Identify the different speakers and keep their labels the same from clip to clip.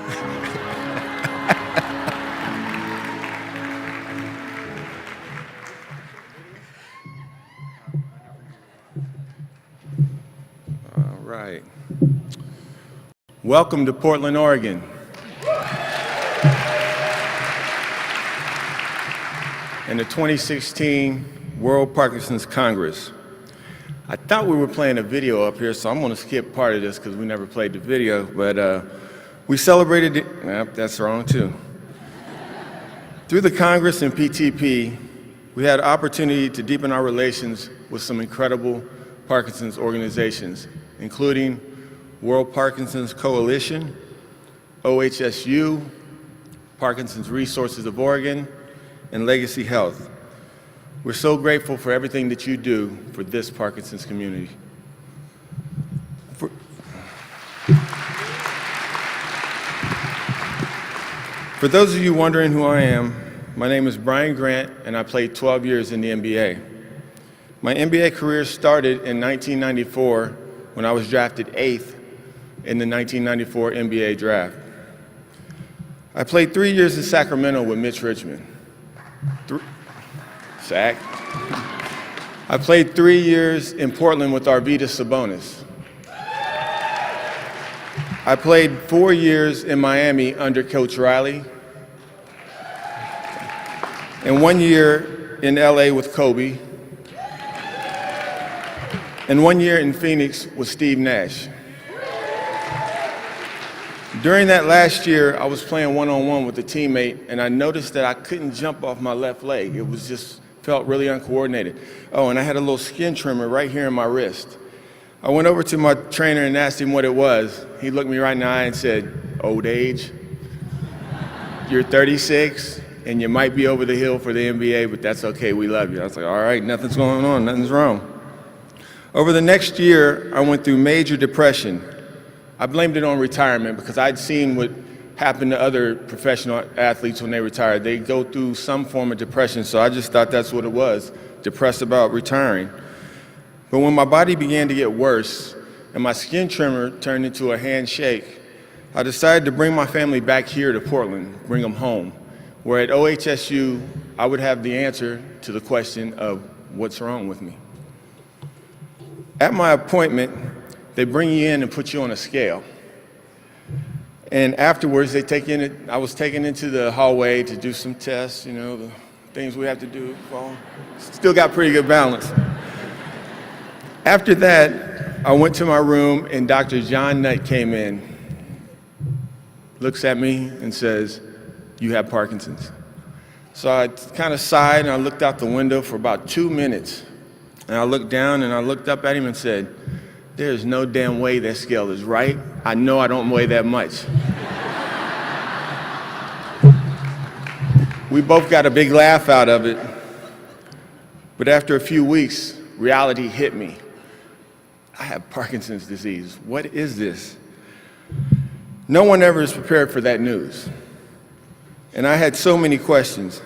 Speaker 1: All right. Welcome to Portland, Oregon. And the 2016 World Parkinson Congress. I thought we were playing a video up here, so I'm going to skip part of this because we never played the video, but we celebrated it. That's wrong too. Through the Congress and PTP, we had an opportunity to deepen our relations with some incredible Parkinson's organizations, including World Parkinson's Coalition, OHSU, Parkinson's Resources of Oregon, and Legacy Health. We're so grateful for everything that you do for this Parkinson's community. For those of you wondering who I am, my name is Brian Grant, and I played 12 years in the NBA. My NBA career started in 1994 when I was drafted 8th in the 1994 NBA draft. I played 3 years in Sacramento with Mitch Richmond. I played 3 years in Portland with Arvydas Sabonis. I played 4 years in Miami under Coach Riley, and 1 year in LA with Kobe, and 1 year in Phoenix with Steve Nash. During that last year, I was playing one-on-one with a teammate, and I noticed that I couldn't jump off my left leg. It was just felt really uncoordinated. Oh, and I had a little skin tremor right here in my wrist. I went over to my trainer and asked him what it was. He looked me right in the eye and said, "Old age. You're 36, and you might be over the hill for the NBA, but that's okay, we love you." I was like, all right, nothing's going on, nothing's wrong. Over the next year, I went through major depression. I blamed it on retirement because I'd seen what happened to other professional athletes when they retired. They go through some form of depression, so I just thought that's what it was, depressed about retiring. But when my body began to get worse and my skin tremor turned into a handshake, I decided to bring my family back here to Portland, bring them home, where at OHSU, I would have the answer to the question of what's wrong with me. At my appointment, they bring you in and put you on a scale. And afterwards, I was taken into the hallway to do some tests, you know, the things we have to do. Well, still got pretty good balance. After that, I went to my room and Dr. John Nutt came in, looks at me and says, "You have Parkinson's." So I kind of sighed and I looked out the window for about 2 minutes. And I looked down and I looked up at him and said, "There's no damn way that scale is right. I know I don't weigh that much." We both got a big laugh out of it. But after a few weeks, reality hit me. I have Parkinson's disease. What is this? No one ever is prepared for that news. And I had so many questions.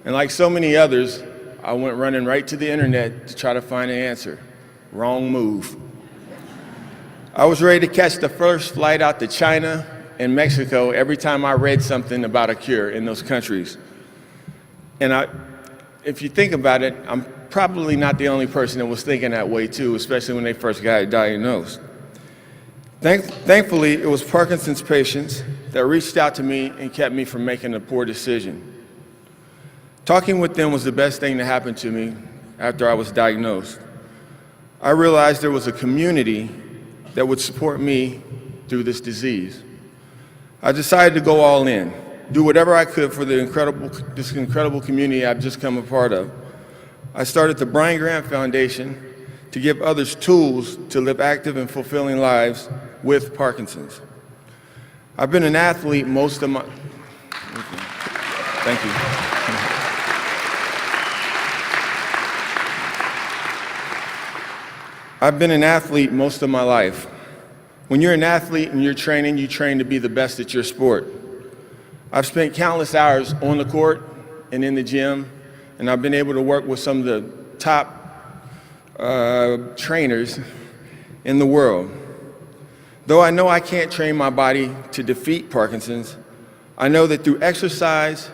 Speaker 1: And like so many others, I went running right to the internet to try to find an answer. Wrong move. I was ready to catch the first flight out to China and Mexico every time I read something about a cure in those countries. And if you think about it, I'm probably not the only person that was thinking that way too, especially when they first got diagnosed. Thankfully, it was Parkinson's patients that reached out to me and kept me from making a poor decision. Talking with them was the best thing to happen to me after I was diagnosed. I realized there was a community that would support me through this disease. I decided to go all in, do whatever I could for this incredible community I've just come a part of. I started the Brian Grant Foundation to give others tools to live active and fulfilling lives with Parkinson's. I've been an athlete most of my... Thank you. I've been an athlete most of my life. When you're an athlete and you're training, you train to be the best at your sport. I've spent countless hours on the court and in the gym, and I've been able to work with some of the top trainers in the world. Though I know I can't train my body to defeat Parkinson's, I know that through exercise,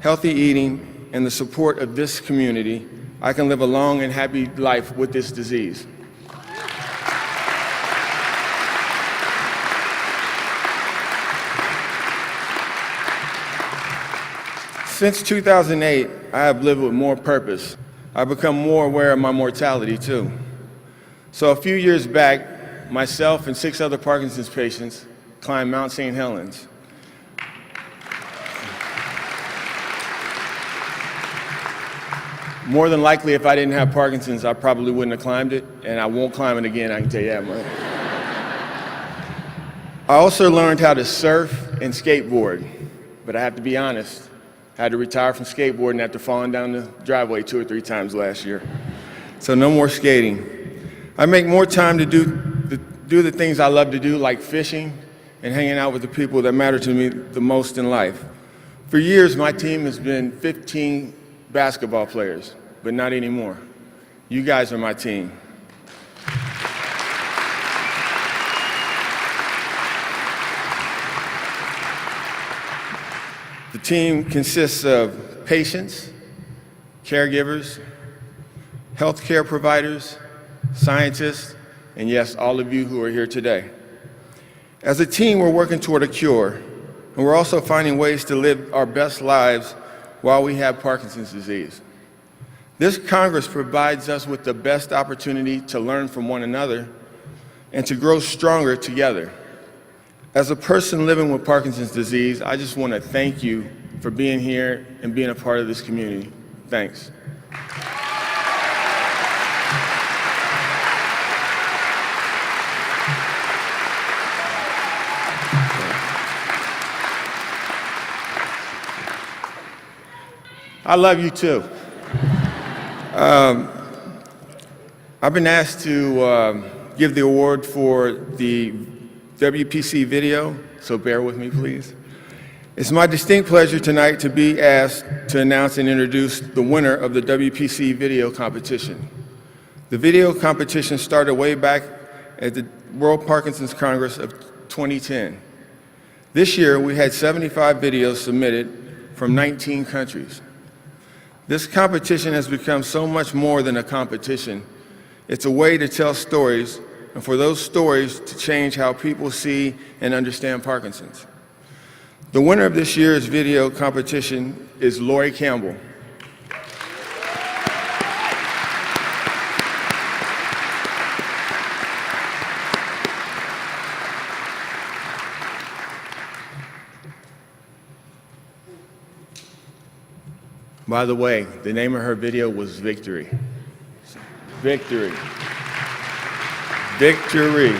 Speaker 1: healthy eating, and the support of this community, I can live a long and happy life with this disease. Since 2008, I have lived with more purpose. I've become more aware of my mortality, too. So a few years back, myself and 6 other Parkinson's patients climbed Mount St. Helens. More than likely, if I didn't have Parkinson's, I probably wouldn't have climbed it, and I won't climb it again, I can tell you that much. I also learned how to surf and skateboard, but I have to be honest, I had to retire from skateboarding after falling down the driveway 2 or 3 times last year. So no more skating. I make more time to do the things I love to do, like fishing and hanging out with the people that matter to me the most in life. For years, my team has been 15 basketball players, but not anymore. You guys are my team. The team consists of patients, caregivers, healthcare providers, scientists, and yes, all of you who are here today. As a team, we're working toward a cure, and we're also finding ways to live our best lives while we have Parkinson's disease. This Congress provides us with the best opportunity to learn from one another and to grow stronger together. As a person living with Parkinson's disease, I just want to thank you for being here and being a part of this community. Thanks. I love you too. I've been asked to give the award for the WPC video, so bear with me, please. It's my distinct pleasure tonight to be asked to announce and introduce the winner of the WPC video competition. The video competition started way back at the World Parkinson Congress of 2010. This year, we had 75 videos submitted from 19 countries. This competition has become so much more than a competition. It's a way to tell stories and for those stories to change how people see and understand Parkinson's. The winner of this year's video competition is Lori Campbell. By the way, the name of her video was Victory. Victory. Victory.